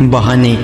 बहाने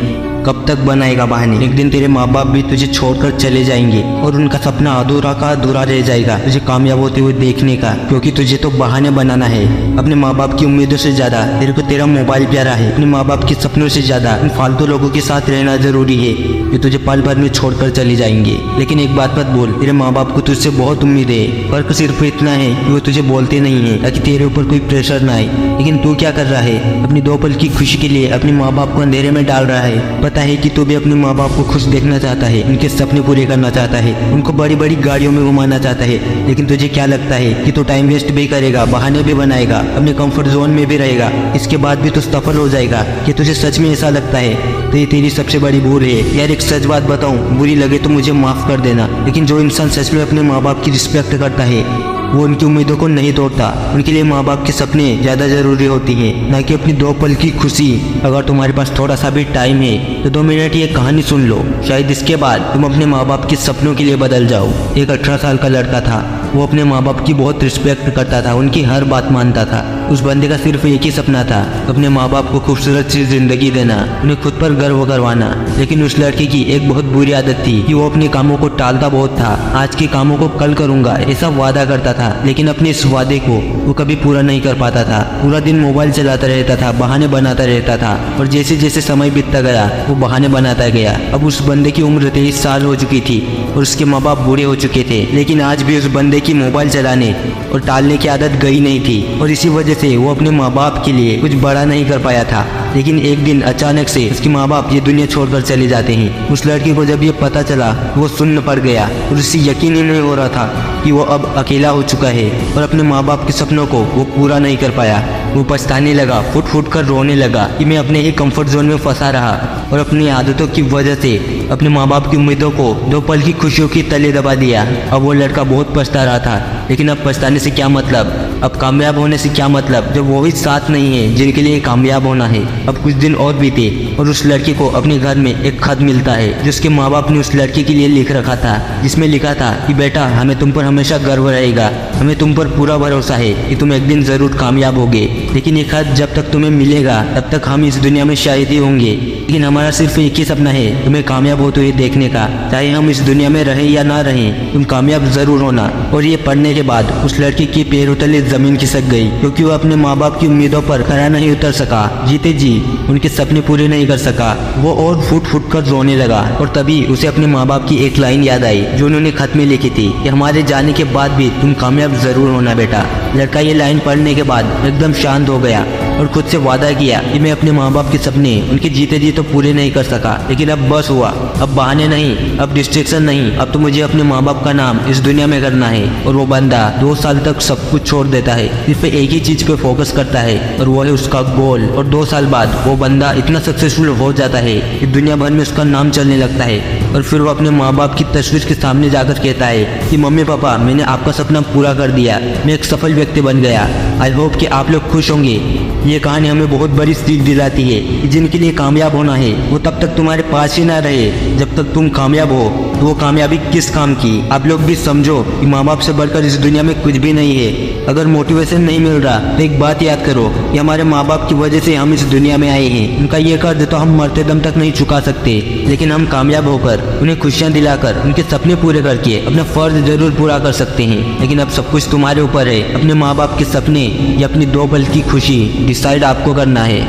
कब तक बनाएगा बहाने। एक दिन तेरे माँ बाप भी तुझे छोड़कर चले जाएंगे और उनका सपना अधूरा का अधूरा रह जाएगा तुझे कामयाब होते हुए देखने का, क्योंकि तुझे तो बहाने बनाना है। अपने माँ बाप की उम्मीदों से ज्यादा तेरे को तेरा मोबाइल प्यारा है। अपने माँ बाप के सपनों से ज्यादा इन फालतू लोगों के साथ रहना जरूरी है जो तुझे पल भर में छोड़कर चले जाएंगे। लेकिन एक बात मत बोल, तेरे माँ बाप को तुझसे बहुत उम्मीद है। फर्क सिर्फ इतना है कि वो तुझे बोलते नहीं है ताकि तेरे ऊपर कोई प्रेशर ना आए। लेकिन तू क्या कर रहा है? अपनी 2 पल की खुशी के लिए अपने माँ बाप को अंधेरे में डाल रहा है। पता है कि तू भी अपने माँ बाप को खुश देखना चाहता है, उनके सपने पूरे करना चाहता है, उनको बड़ी बड़ी गाड़ियों में घुमाना चाहता है। लेकिन तुझे क्या लगता है कि तू टाइम वेस्ट भी करेगा, बहाने भी बनाएगा, अपने कंफर्ट जोन में भी रहेगा, इसके बाद भी तू सफल हो जाएगा? कि तुझे सच में ऐसा लगता है तो ये तेरी सबसे बड़ी भूल है। यार एक सच बात बताऊं, बुरी लगे तो मुझे माफ कर देना, लेकिन जो इंसान सच में अपने माँ बाप की रिस्पेक्ट करता है वो उनकी उम्मीदों को नहीं तोड़ता। उनके लिए माँ बाप के सपने ज़्यादा ज़रूरी होती हैं, ना कि अपनी 2 पल की खुशी। अगर तुम्हारे पास थोड़ा सा भी टाइम है तो 2 मिनट ये कहानी सुन लो, शायद इसके बाद तुम अपने माँ बाप के सपनों के लिए बदल जाओ। एक 18 साल का लड़का था, वो अपने माँ बाप की बहुत रिस्पेक्ट करता था, उनकी हर बात मानता था। उस बंदे का सिर्फ एक ही सपना था, अपने माँ बाप को खूबसूरत सी जिंदगी देना, उन्हें खुद पर गर्व करवाना। लेकिन उस लड़के की एक बहुत बुरी आदत थी कि वो अपने कामों को टालता बहुत था। आज के कामों को कल करूंगा ऐसा वादा करता था, लेकिन अपने इस वादे को वो कभी पूरा नहीं कर पाता था। पूरा दिन मोबाइल चलाता रहता था, बहाने बनाता रहता था, और जैसे जैसे समय बीतता गया वो बहाने बनाता गया। अब उस बंदे की उम्र 23 साल हो चुकी थी और उसके माँ बाप बूढ़े हो चुके थे, लेकिन आज भी उस बंदे की मोबाइल चलाने और टालने की आदत गई नहीं थी, और इसी वजह से वो अपने माँ बाप के लिए कुछ बड़ा नहीं कर पाया था। लेकिन एक दिन अचानक से उसके माँ बाप ये दुनिया छोड़कर चले जाते हैं। उस लड़के को जब ये पता चला वो सुन्न पड़ गया और उससे यकीन ही नहीं हो रहा था कि वो अब अकेला हो चुका है और अपने माँ बाप के सपनों को वो पूरा नहीं कर पाया। वो पछताने लगा, फुट फुट कर रोने लगा कि मैं अपने ही कंफर्ट जोन में फंसा रहा और अपनी आदतों की वजह से अपने माँ बाप की उम्मीदों को 2 पल की खुशियों की तले दबा दिया। अब वो लड़का बहुत पछता रहा था, लेकिन अब पछताने से क्या मतलब, अब कामयाब होने से क्या मतलब जब वो ही साथ नहीं है जिनके लिए कामयाब होना है। अब कुछ दिन और बीते और उस लड़के को अपने घर में एक खत मिलता है जिसके माँ बाप ने उस लड़के के लिए लिख रखा था, जिसमें लिखा था कि बेटा हमें तुम पर हमेशा गर्व रहेगा, हमें तुम पर पूरा भरोसा है कि तुम एक दिन जरूर कामयाब होगे। लेकिन ये खत जब तक तुम्हें मिलेगा तब तक हम इस दुनिया में शायद ही होंगे, लेकिन हमारा सिर्फ एक ही सपना है तुम्हें कामयाब होते हुए देखने का। चाहे हम इस दुनिया में रहें या ना रहें, तुम कामयाब जरूर होना। और ये पढ़ने के बाद उस लड़के के पैरों तले जमीन खिसक गई, क्योंकि वो अपने माँ बाप की उम्मीदों पर खरा नहीं उतर सका, जीते जी उनके सपने पूरे नहीं कर सका। वो और फुट फुट कर रोने लगा और तभी उसे अपने माँ बाप की एक लाइन याद आई जो उन्होंने खत में लिखी थी कि हमारे जाने के बाद भी तुम कामयाब जरूर होना बेटा। लड़का ये लाइन पढ़ने के बाद एकदम शांत हो गया और खुद से वादा किया कि मैं अपने माँ बाप के सपने उनके जीते जी तो पूरे नहीं कर सका, लेकिन अब बस हुआ, अब बहाने नहीं, अब डिस्ट्रैक्शन नहीं, अब तो मुझे अपने माँ बाप का नाम इस दुनिया में करना है। और वो बंदा 2 साल तक सब कुछ छोड़ देता है, सिर्फ एक ही चीज पे फोकस करता है और वो है उसका गोल। और 2 साल बाद वो बंदा इतना सक्सेसफुल हो जाता है कि दुनिया भर में उसका नाम चलने लगता है। और फिर वो अपने माँ बाप की तस्वीर के सामने जाकर कहता है कि मम्मी पापा मैंने आपका सपना पूरा कर दिया, मैं एक सफल व्यक्ति बन गया। आई होप कि आप लोग खुश होंगे। ये कहानी हमें बहुत बड़ी सीख दिलाती है कि जिनके लिए कामयाब होना है वो तब तक तुम्हारे पास ही ना रहे जब तक तुम कामयाब हो। तो वो कामयाबी किस काम की? आप लोग भी समझो कि माँ बाप से बढ़कर इस दुनिया में कुछ भी नहीं है। अगर मोटिवेशन नहीं मिल रहा तो एक बात याद करो कि हमारे माँ बाप की वजह से हम इस दुनिया में आए हैं। उनका ये कर्ज तो हम मरते दम तक नहीं चुका सकते, लेकिन हम कामयाब होकर उन्हें खुशियाँ दिलाकर उनके सपने पूरे करके अपना फर्ज जरूर पूरा कर सकते हैं। लेकिन अब सब कुछ तुम्हारे ऊपर है, अपने माँ बाप के सपने या अपनी 2 पल की खुशी डिसाइड आपको करना है।